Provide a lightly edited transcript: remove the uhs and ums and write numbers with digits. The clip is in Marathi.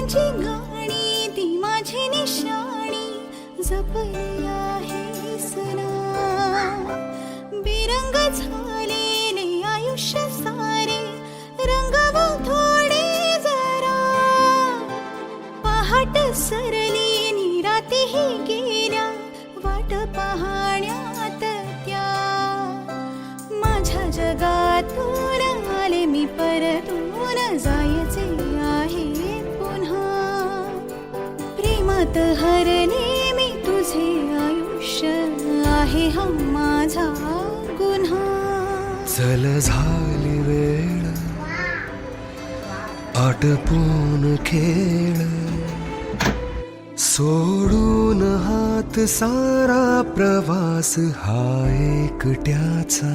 आठवणांची गाणी ती माझी निशाणी जपली आहे सना. बेरंग झालेले आयुष्य सारे रंगवू थोडे जरा. पहाट सरली नि रातीही गेल्या वाट पाहण्यात त्या. माझ्या जगातून आले मी परतून जायचे आहे पुन्हा. प्रेमात हरले मी तुझे आयुष्य आहे हा माझा गुन्हा. चल झाली वेळ आटपून खेळ. सोडून हात सारा प्रवास हा एकट्याचा.